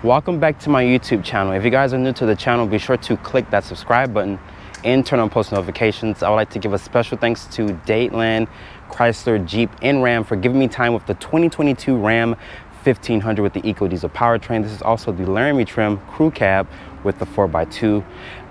Welcome back to my YouTube channel. If you guys are new to the channel, be sure to click that subscribe button and turn on post notifications. I would like to give a special thanks to Dadeland, Chrysler, Jeep, and Ram for giving me time with the 2022 Ram 1500 with the Eco Diesel powertrain. This is also the Laramie trim crew cab with the 4x2.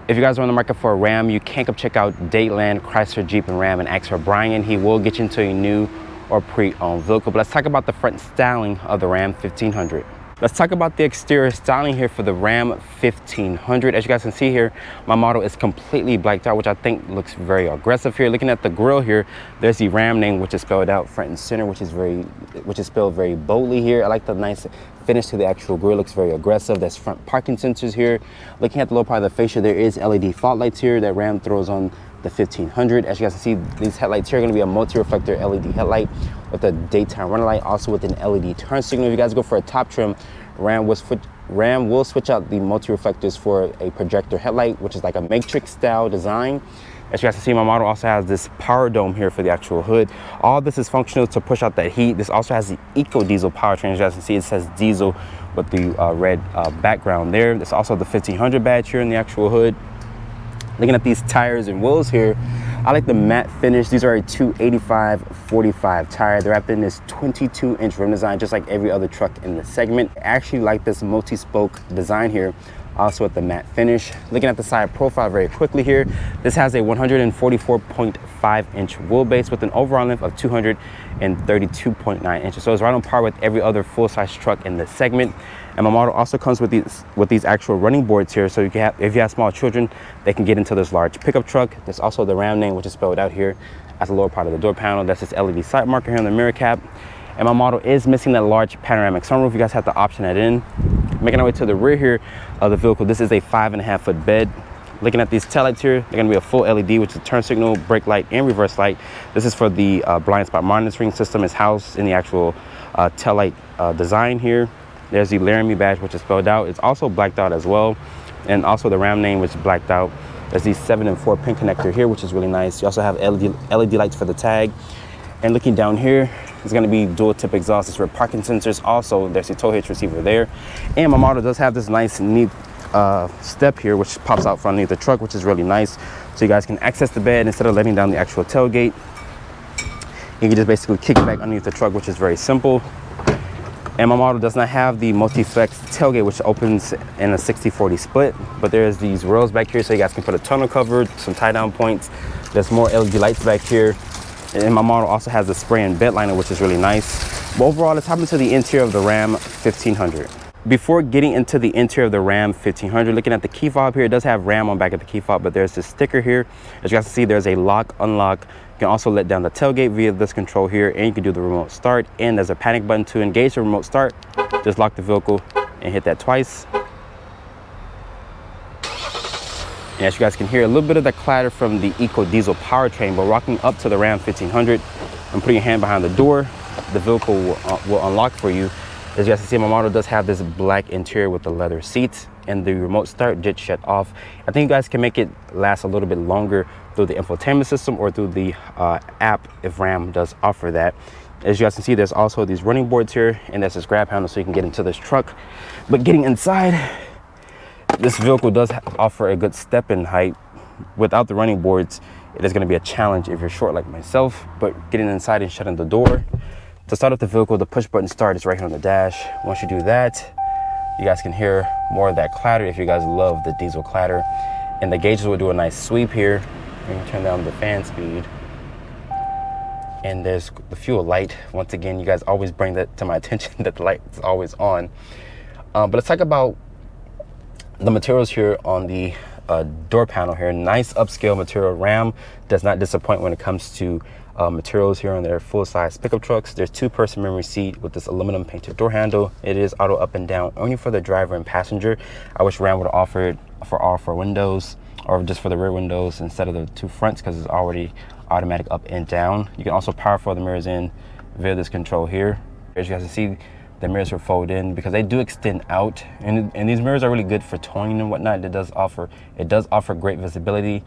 If you guys are on the market for a Ram, you can come check out Dadeland, Chrysler, Jeep, and Ram and ask for Brian. He will get you into a new or pre-owned vehicle. But let's talk about the front styling of the Ram 1500. Let's talk about the exterior styling here for the Ram 1500. As you guys can see here, my model is completely blacked out, which I think looks very aggressive here. Looking at the grille here, there's the Ram name, which is spelled out front and center, which is spelled very boldly here. I like the nice finish to the actual grille, looks very aggressive. There's front parking sensors here. Looking at the lower part of the fascia, there is LED fog lights here that Ram throws on the 1500. As you guys can see, these headlights here are going to be a multi-reflector LED headlight with a daytime running light, also with an LED turn signal. If you guys go for a top trim, Ram will switch out the multi-reflectors for a projector headlight, which is like a matrix style design. As you guys can see, my model also has this power dome here for the actual hood. All this is functional to push out that heat. This also has the Eco Diesel powertrain. As you guys can see, it says diesel with the red background there. There's also the 1500 badge here in the actual hood. Looking at these tires and wheels here, I like the matte finish. These are a 285/45 tire. They're wrapped in this 22-inch rim design, just like every other truck in the segment. I actually like this multi-spoke design here, also with the matte finish. Looking at the side profile very quickly here, this has a 144.5-inch wheelbase with an overall length of 232.9 inches. So it's right on par with every other full-size truck in the segment. And my model also comes with these actual running boards here, so you can if you have small children, they can get into this large pickup truck. There's also the Ram name, which is spelled out here at the lower part of the door panel. That's this LED sight marker here on the mirror cap. And my model is missing that large panoramic sunroof. You guys have to option that in. Making our way to the rear here of the vehicle, this is a 5.5-foot bed. Looking at these taillights here, they're going to be a full LED, which is turn signal, brake light, and reverse light. This is for the blind spot monitoring system. It's housed in the actual taillight design here. There's the Laramie badge, which is spelled out. It's also blacked out as well. And also the Ram name, which is blacked out. There's the 7 and 4 pin connector here, which is really nice. You also have LED lights for the tag. And looking down here, it's going to be dual tip exhaust. It's for parking sensors. Also, there's the tow hitch receiver there. And my model does have this nice, neat step here, which pops out from underneath the truck, which is really nice. So you guys can access the bed instead of letting down the actual tailgate. You can just basically kick it back underneath the truck, which is very simple. And my model does not have the multi-flex tailgate, which opens in a 60/40 split. But there's these rails back here, so you guys can put a tonneau cover, some tie-down points. There's more LED lights back here. And my model also has a spray and bed liner, which is really nice. But overall, let's hop into the interior of the Ram 1500. Before getting into the interior of the Ram 1500, looking at the key fob here, it does have Ram on back of the key fob, but there's this sticker here. As you guys can see, there's a lock, unlock. You can also let down the tailgate via this control here, and you can do the remote start. And there's a panic button to engage the remote start. Just lock the vehicle and hit that twice. And as you guys can hear, a little bit of the clatter from the Eco Diesel powertrain, but walking up to the Ram 1500 and putting your hand behind the door, the vehicle will unlock for you. As you guys can see, my model does have this black interior with the leather seats, and the remote start did shut off. I think you guys can make it last a little bit longer through the infotainment system or through the app if Ram does offer that. As you guys can see, there's also these running boards here, and there's this grab handle so you can get into this truck. But getting inside, this vehicle does offer a good step-in height. Without the running boards, it is going to be a challenge if you're short like myself. But getting inside and shutting the door, to start up the vehicle, the push button start is right here on the dash. Once you do that, you guys can hear more of that clatter if you guys love the diesel clatter. And the gauges will do a nice sweep here. You can turn down the fan speed. And there's the fuel light. Once again, you guys always bring that to my attention that the light is always on. But let's talk about the materials here on the door panel here. Nice upscale material. Ram does not disappoint when it comes to materials here on their full-size pickup trucks. There's 2-person memory seat with this aluminum painted door handle. It is auto up and down only for the driver and passenger. I wish Ram would have offered for all 4 windows, or just for the rear windows instead of the 2 fronts, because it's already automatic up and down. You can also power fold the mirrors in via this control here. As you guys can see, the mirrors will fold in because they do extend out, and these mirrors are really good for towing and whatnot. It does offer great visibility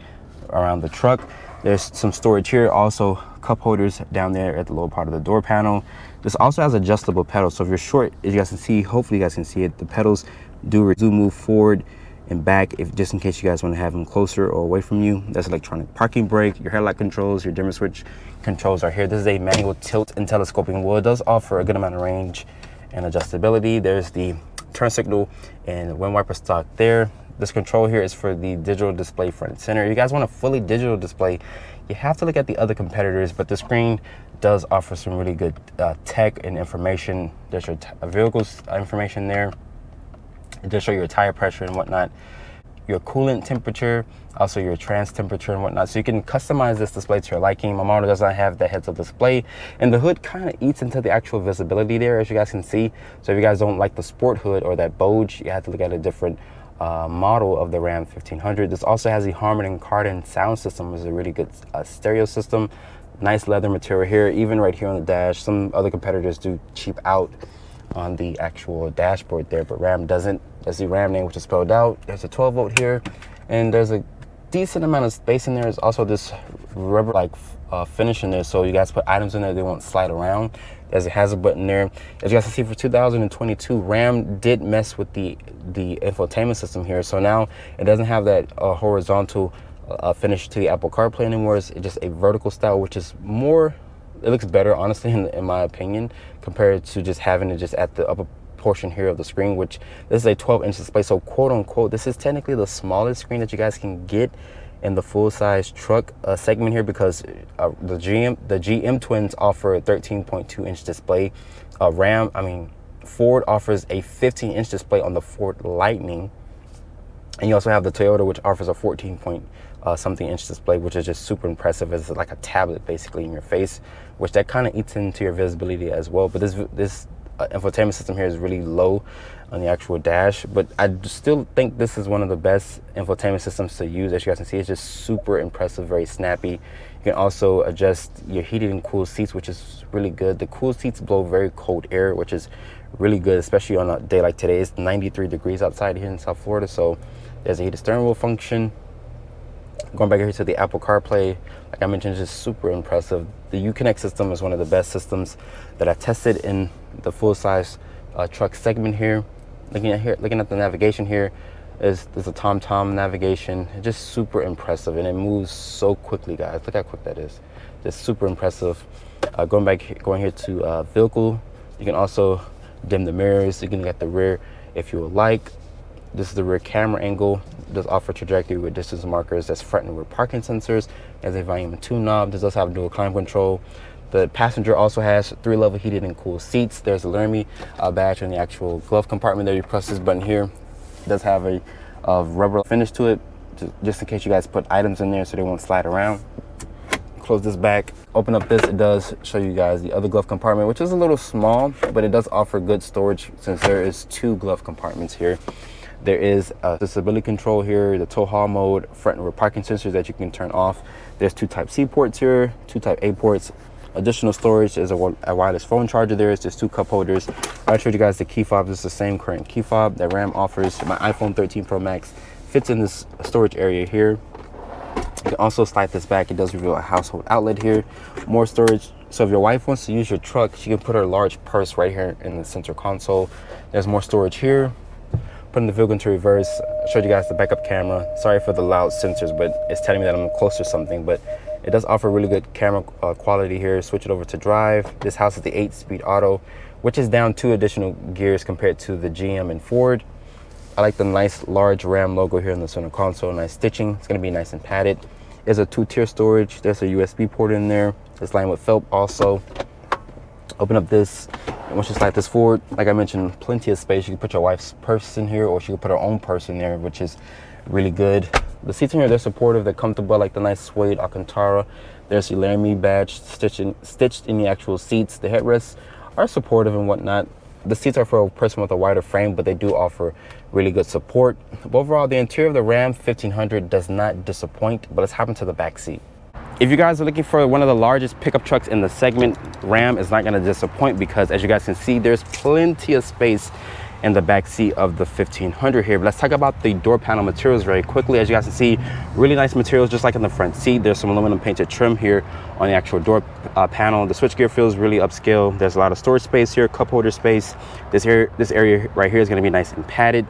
around the truck. There's some storage here, also cup holders down there at the lower part of the door panel. This also has adjustable pedals, so if you're short, as you guys can see, hopefully you guys can see it, the pedals do move forward and back, if just in case you guys want to have them closer or away from you. That's electronic parking brake. Your headlight controls, your dimmer switch controls are here. This is a manual tilt and telescoping wheel. It does offer a good amount of range and adjustability. There's the turn signal and wind wiper stock there. This control here is for the digital display front and center. You guys want a fully digital display, you have to look at the other competitors, but the screen does offer some really good tech and information. There's your vehicle's information there. It does show your tire pressure and whatnot, your coolant temperature, also your trans temperature and whatnot. So you can customize this display to your liking. My model does not have the heads-up display, and the hood kind of eats into the actual visibility there, as you guys can see. So if you guys don't like the sport hood or that Boge, you have to look at a different model of the Ram 1500. This also has the Harman Kardon sound system, which is a really good stereo system. Nice leather material here, even right here on the dash. Some other competitors do cheap out on the actual dashboard there, but Ram doesn't. That's the Ram name, which is spelled out. There's a 12 volt here, and there's a decent amount of space in there. There's also this rubber like finish in there, so you guys put items in there, they won't slide around. There's a hazard button there. As you guys can see, for 2022, Ram did mess with the infotainment system here, so now it doesn't have that horizontal finish to the Apple CarPlay anymore. It's just a vertical style, which is more, it looks better, honestly, in my opinion, compared to just having it just at the upper portion here of the screen, which this is a 12-inch display. So quote unquote, this is technically the smallest screen that you guys can get in the full-size truck segment here, because the GM twins offer a 13.2-inch display. Ford offers a 15-inch display on the Ford Lightning, and you also have the Toyota, which offers a 14-something inch display, which is just super impressive. It's like a tablet basically in your face, which that kind of eats into your visibility as well. But this infotainment system here is really low on the actual dash, but I still think this is one of the best infotainment systems to use. As you guys can see, it's just super impressive, very snappy. You can also adjust your heated and cooled seats, which is really good. The cool seats blow very cold air, which is really good, especially on a day like today. It's 93 degrees outside here in South Florida, so there's a heated steering wheel function. Going back here to the Apple CarPlay, like I mentioned, it's just super impressive. The Uconnect system is one of the best systems that I tested in the full-size truck segment here. Looking at the navigation here, there's a TomTom navigation. It's just super impressive, and it moves so quickly, guys. Look how quick that is. Just super impressive. Going here to vehicle, you can also dim the mirrors. You can look at the rear if you would like. This is the rear camera angle. It does offer trajectory with distance markers. That's front and rear parking sensors. There's a volume and tune knob. This does have dual climate control. The passenger also has 3-level heated and cooled seats. There's a Laramie badge in the actual glove compartment there. You press this button here. It does have a rubber finish to it, just in case you guys put items in there so they won't slide around. Close this back. Open up this. It does show you guys the other glove compartment, which is a little small, but it does offer good storage since there is 2 glove compartments here. There is the stability control here, the tow haul mode, front and rear parking sensors that you can turn off. There's 2 Type-C ports here, 2 Type-A ports. Additional storage is a wireless phone charger there. It's just 2 cup holders. I showed you guys the key fob. This is the same current key fob that Ram offers. My iPhone 13 Pro Max fits in this storage area here. You can also slide this back. It does reveal a household outlet here. More storage. So if your wife wants to use your truck, she can put her large purse right here in the center console. There's more storage here. Putting the vehicle into reverse. I showed you guys the backup camera. Sorry for the loud sensors, but it's telling me that I'm close to something. But it does offer really good camera quality here. Switch it over to drive. This house is the 8-speed auto, which is down 2 additional gears compared to the GM and Ford. I like the nice large Ram logo here in the center console. Nice stitching. It's going to be nice and padded. There's a 2-tier storage. There's a USB port in there. It's lined with felt also. Open up this. And once you slide this forward, like I mentioned, plenty of space. You can put your wife's purse in here, or she can put her own purse in there, which is really good. The seats in here, they're supportive, they're comfortable. I like the nice suede Alcantara. There's the Laramie badge stitched in the actual seats. The headrests are supportive and whatnot. The seats are for a person with a wider frame, but they do offer really good support. But overall, the interior of the Ram 1500 does not disappoint, but let's hop into the back seat. If you guys are looking for one of the largest pickup trucks in the segment, Ram is not going to disappoint, because as you guys can see, there's plenty of space in the back seat of the 1500 here. But let's talk about the door panel materials very quickly. As you guys can see, really nice materials, just like in the front seat. There's some aluminum painted trim here on the actual door panel. The switchgear feels really upscale. There's a lot of storage space here, cup holder space. This area right here is going to be nice and padded.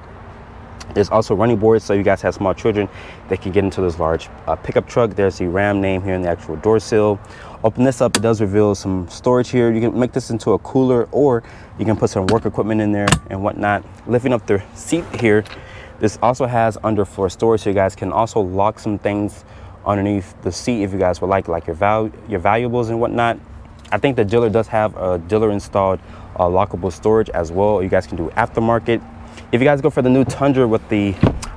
There's also running boards, so you guys have small children, they can get into this large pickup truck. There's the Ram name here in the actual door sill. Open this up, it does reveal some storage here. You can make this into a cooler, or you can put some work equipment in there and whatnot. Lifting up the seat here, this also has underfloor storage, so you guys can also lock some things underneath the seat if you guys would like your valuables and whatnot. I think the dealer does have a dealer installed lockable storage as well. You guys can do aftermarket. If you guys go for the new Tundra with the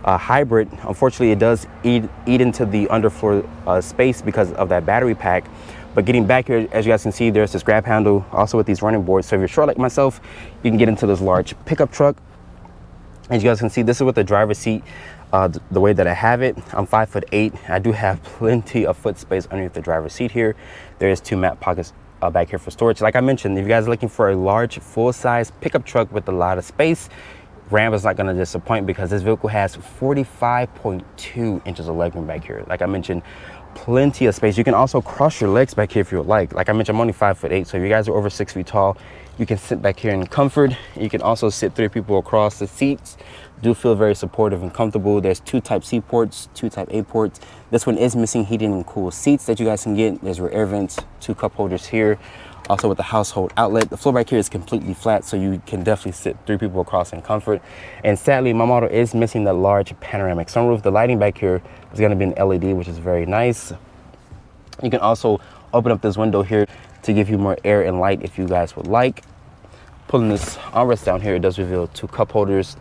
hybrid, unfortunately it does eat into the underfloor space because of that battery pack. But getting back here, as you guys can see, there's this grab handle also with these running boards. So if you're short like myself, you can get into this large pickup truck. As you guys can see, this is with the driver's seat, the way that I have it. I'm 5'8". I do have plenty of foot space underneath the driver's seat here. There is 2 mat pockets back here for storage. Like I mentioned, if you guys are looking for a large full-size pickup truck with a lot of space, Ram is not going to disappoint, because this vehicle has 45.2 inches of legroom back here. Like I mentioned, plenty of space. You can also cross your legs back here if you would like. Like I mentioned, I'm only 5'8", so if you guys are over 6 feet tall, you can sit back here in comfort. You can also sit 3 people across. The seats do feel very supportive and comfortable. There's 2 type C ports, 2 type A ports. This one is missing heating and cool seats that you guys can get. There's rear air vents, 2 cup holders here. Also with the household outlet. The floor back here is completely flat, so you can definitely sit 3 people across in comfort. And sadly, my model is missing the large panoramic sunroof. The lighting back here is going to be an LED, which is very nice. You can also open up this window here to give you more air and light if you guys would like. Pulling this armrest down here, it does reveal 2 cup holders.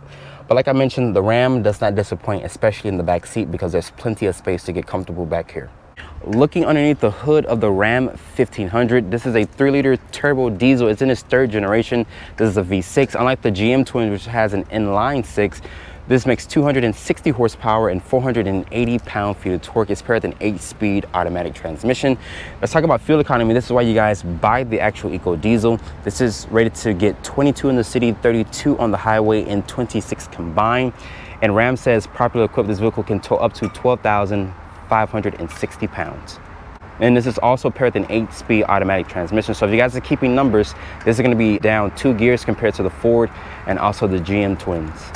But like I mentioned, the Ram does not disappoint, especially in the back seat, because there's plenty of space to get comfortable back here. Looking underneath the hood of the Ram 1500, this is a 3-liter turbo diesel. It's in its 3rd generation. This is a V6. Unlike the GM twin, which has an inline 6, this makes 260 horsepower and 480 pound-feet of torque. It's paired with an 8-speed automatic transmission. Let's talk about fuel economy. This is why you guys buy the actual Eco Diesel. This is rated to get 22 in the city, 32 on the highway, and 26 combined. And Ram says properly equipped, this vehicle can tow up to 12,560 pounds. And this is also paired with an 8-speed automatic transmission. So if you guys are keeping numbers, this is going to be down 2 gears compared to the Ford and also the GM twins.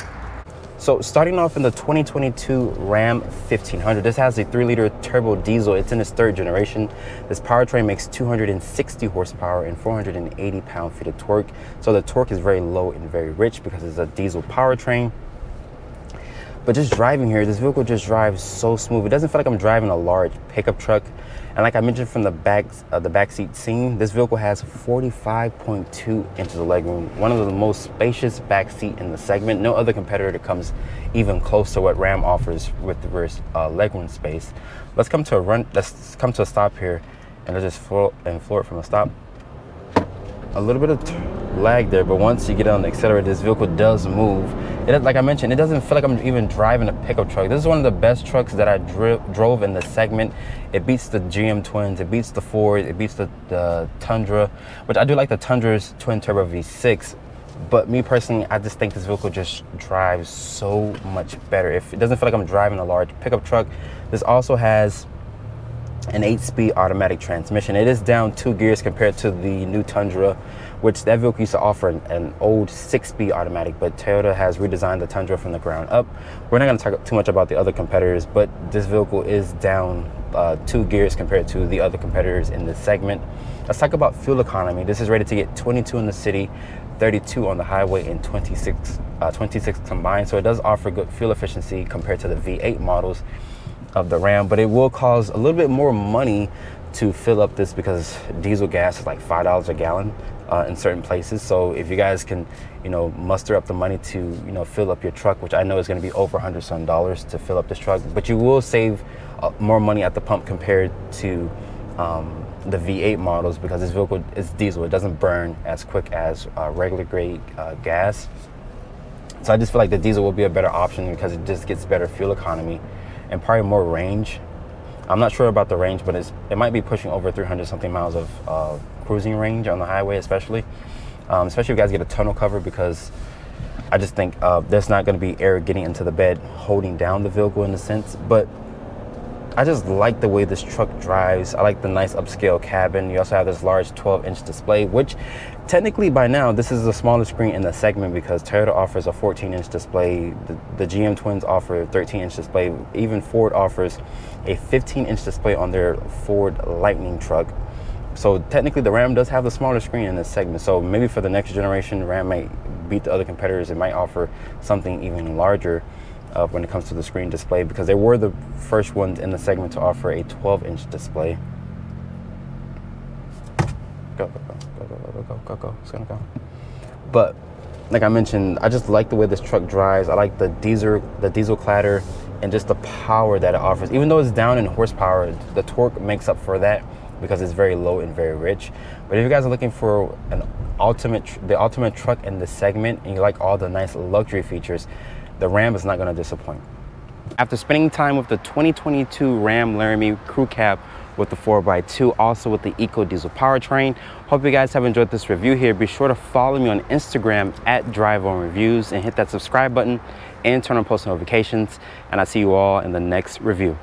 So starting off in the 2022 Ram 1500, this has a 3-liter turbo diesel. It's in its 3rd generation. This powertrain makes 260 horsepower and 480 pound-feet of torque. So the torque is very low and very rich because it's a diesel powertrain. But just driving here, this vehicle just drives so smooth. It doesn't feel like I'm driving a large pickup truck. And like I mentioned from the back seat scene, this vehicle has 45.2 inches of legroom, one of the most spacious back seat in the segment. No other competitor comes even close to what Ram offers with the rear legroom space. Let's come to a stop here, and let's just floor it from a stop. A little bit of lag there, but once you get on the accelerator, this vehicle does move. Like I mentioned, it doesn't feel like I'm even driving a pickup truck. This is one of the best trucks that I drove in the segment. It beats the GM twins, it beats the Ford, it beats the Tundra, which I do like the Tundra's twin turbo V6. But me personally, I just think this vehicle just drives so much better. If it doesn't feel like I'm driving a large pickup truck. This also has an 8-speed automatic transmission. It is down 2 gears compared to the new Tundra, which that vehicle used to offer an old 6-speed automatic, but Toyota has redesigned the Tundra from the ground up. We're not going to talk too much about the other competitors, but this vehicle is down 2 gears compared to the other competitors in this segment. Let's talk about fuel economy. This is rated to get 22 in the city, 32 on the highway, and 26 combined. So it does offer good fuel efficiency compared to the V8 models of the Ram, but it will cost a little bit more money to fill up this because diesel gas is like $5 a gallon in certain places. So if you guys can, muster up the money to, fill up your truck, which I know is going to be over $100 some to fill up this truck, but you will save more money at the pump compared to the V8 models because this vehicle is diesel. It doesn't burn as quick as regular grade gas. So I just feel like the diesel will be a better option because it just gets better fuel economy and probably more range. I'm not sure about the range, but it might be pushing over 300 something miles of cruising range on the highway, especially if you guys get a tonneau cover, because I just think there's not going to be air getting into the bed holding down the vehicle in a sense. But I just like the way this truck drives. I like the nice upscale cabin. You also have this large 12-inch display, which technically by now this is the smallest screen in the segment because Toyota offers a 14-inch display. The GM twins offer a 13-inch display. Even Ford offers a 15-inch display on their Ford Lightning truck. So technically the Ram does have the smaller screen in this segment. So maybe for the next generation, Ram might beat the other competitors. It might offer something even larger when it comes to the screen display, because they were the first ones in the segment to offer a 12-inch display. Go. It's gonna go. But like I mentioned, I just like the way this truck drives. I like the diesel clatter and just the power that it offers. Even though it's down in horsepower, the torque makes up for that because it's very low and very rich. But if you guys are looking for the ultimate truck in this segment and you like all the nice luxury features, the Ram is not going to disappoint. After spending time with the 2022 Ram Laramie Crew Cab with the 4x2, also with the Eco Diesel powertrain, hope you guys have enjoyed this review here. Be sure to follow me on Instagram at DriveOnReviews and hit that subscribe button and turn on post notifications. And I'll see you all in the next review.